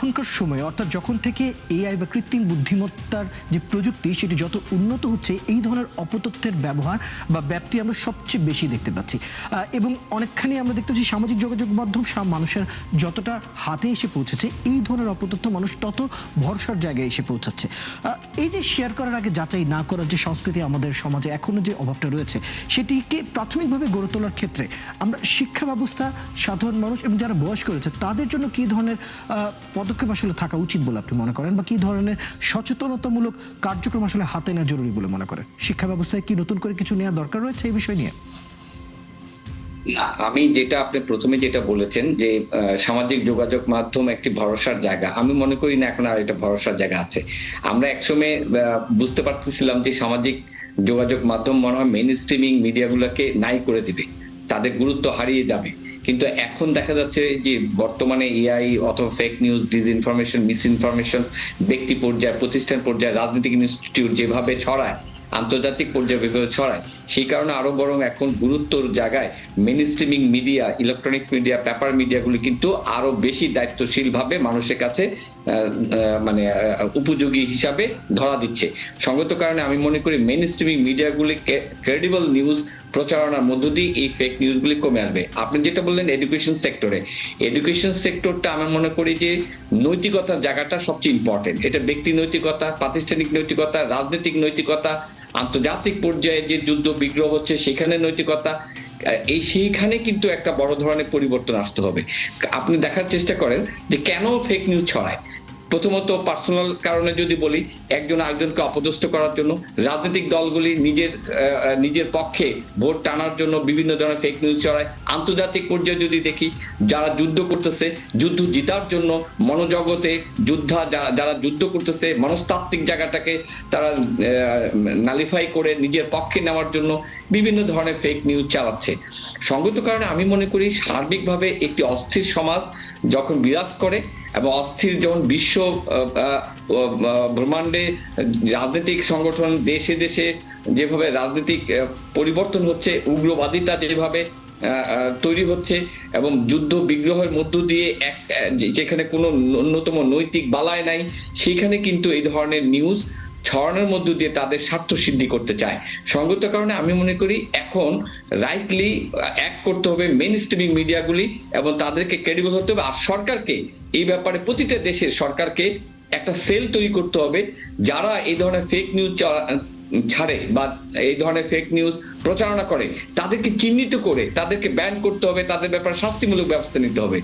এখনকার সময়ে অর্থাৎ যখন থেকে এআই বা কৃত্রিম বুদ্ধিমত্তার যে প্রযুক্তি সেটি যত উন্নত হচ্ছে, এই ধরনের অপতথ্যের ব্যবহার বা ব্যাপ্তি আমরা সবচেয়ে বেশি দেখতে পাচ্ছি। এবং অনেকখানি আমরা দেখতে পাচ্ছি সামাজিক যোগাযোগ মাধ্যম মানুষের যতটা হাতে এসে পৌঁছেছে, এই ধরনের অপতথ্য মানুষ তত ভরসার জায়গায় এসে পৌঁছাচ্ছে। এই যে শেয়ার করার আগে যাচাই না করার যে সংস্কৃতি আমাদের সমাজে এখনও যে অভাবটা রয়েছে, সেটিকে প্রাথমিকভাবে গড়ে তোলার ক্ষেত্রে আমরা শিক্ষা ব্যবস্থা, সাধারণ মানুষ এবং যারা বয়স্ক রয়েছে তাদের জন্য কী ধরনের পদক্ষেপ আসলে থাকা উচিত বলে আপনি মনে করেন, বা কী ধরনের সচেতনতামূলক কার্যক্রম আসলে হাতে নেওয়া জরুরি বলে মনে করেন? শিক্ষা ব্যবস্থায় কি নতুন করে কিছু নেওয়া দরকার রয়েছে এই বিষয় নিয়ে? আমি যেটা আপনি প্রথমে যেটা বলেছেন যে সামাজিক যোগাযোগ মাধ্যম একটি ভরসার জায়গা, আমি মনে করি না এখন আর এটা ভরসার জায়গা আছে। আমরা একসময় বুঝতে পারতেছিলাম যে সামাজিক যোগাযোগ মাধ্যম মনে হয় মেইন স্ট্রিমিং মিডিয়াগুলোকে নাই করে দিবে, তাদের গুরুত্ব হারিয়ে যাবে। কিন্তু এখন দেখা যাচ্ছে যে বর্তমানে এআই অথবা ফেক নিউজ, ডিসইনফরমেশন, মিসইনফরমেশন ব্যক্তি পর্যায়ে, প্রতিষ্ঠান পর্যায়ে, রাজনৈতিক ইনস্টিটিউট যেভাবে ছড়ায়, আন্তর্জাতিক পর্যায়ে যেভাবে ছড়ায়, সেই কারণে আরো বরং এখন গুরুত্বর জায়গায় main streaming media, electronics media, paper মিডিয়াগুলি কিন্তু আরো বেশি দায়িত্বশীল ভাবে মানুষের কাছে মানে উপযোগী হিসাবে ধরা দিচ্ছে। সঙ্গত কারণে আমি মনে করি মেইন স্ট্রিমিং মিডিয়াগুলি ক্রেডিবল নিউজ প্রচারণার মধ্য দিয়ে এই ফেক নিউজগুলি কমে আসবে। আপনি যেটা বললেন এডুকেশন সেক্টরে, এডুকেশন সেক্টরটা আমি মনে করি যে নৈতিকতার জায়গাটা সবচেয়ে ইম্পর্টেন্ট। এটা ব্যক্তি নৈতিকতা, প্রাতিষ্ঠানিক নৈতিকতা, রাজনৈতিক নৈতিকতা, আন্তর্জাতিক পর্যায়ে যে যুদ্ধ বিগ্রহ হচ্ছে সেখানে নৈতিকতা, সেইখানে কিন্তু একটা বড় ধরনের পরিবর্তন আসতে হবে। আপনি দেখার চেষ্টা করেন যে কেন ফেক নিউজ ছড়ায়। প্রথমত পার্সোনাল কারণে যদি বলি, একজন আরেকজনকে অপদস্থ করার জন্য, রাজনৈতিক দলগুলি নিজের পক্ষে ভোট টানার জন্য বিভিন্ন ধরনের ফেক নিউজ ছড়ায়। আন্তর্জাতিক পর্যায়ে যদি দেখি, যারা যুদ্ধ করতেছে, যুদ্ধ জিতার জন্য মনোজগতে যারা যুদ্ধ করতেছে, মনস্তাত্ত্বিক জায়গাটাকে তারা নালিফাই করে নিজের পক্ষে নেওয়ার জন্য বিভিন্ন ধরনের ফেক নিউজ চালাচ্ছে। সঙ্গত কারণে আমি মনে করি সার্বিকভাবে একটি অস্থির সমাজ যখন বিরাজ করে এবং অস্থির যখন বিশ্ব ব্রহ্মাণ্ডে রাজনৈতিক সংগঠন দেশে দেশে যেভাবে রাজনৈতিক পরিবর্তন হচ্ছে, উগ্রবাদিতা যেভাবে তৈরি হচ্ছে এবং যুদ্ধ বিগ্রহের মধ্য দিয়ে যেখানে কোনো ন্যূনতম নৈতিক বালাই নাই, সেখানে কিন্তু এই ধরনের নিউজ ছড়ানোর মধ্য দিয়ে তাদের স্বার্থ সিদ্ধি করতে চায়। সঙ্গত কারণে আমি মনে করি এখন রাইটলি অ্যাক্ট করতে হবে মেইন স্ট্রিমিং মিডিয়াগুলি এবং তাদেরকে ক্রেডিবল হতে হবে। আর সরকারকে এই ব্যাপারে, প্রতিটা দেশের সরকারকে একটা সেল তৈরি করতে হবে যারা এই ধরনের ফেক নিউজ ছাড়ে বা এই ধরনের ফেক নিউজ প্রচারণা করে, তাদেরকে চিহ্নিত করে তাদেরকে ব্যান করতে হবে, তাদের ব্যাপারে শাস্তিমূলক ব্যবস্থা নিতে হবে।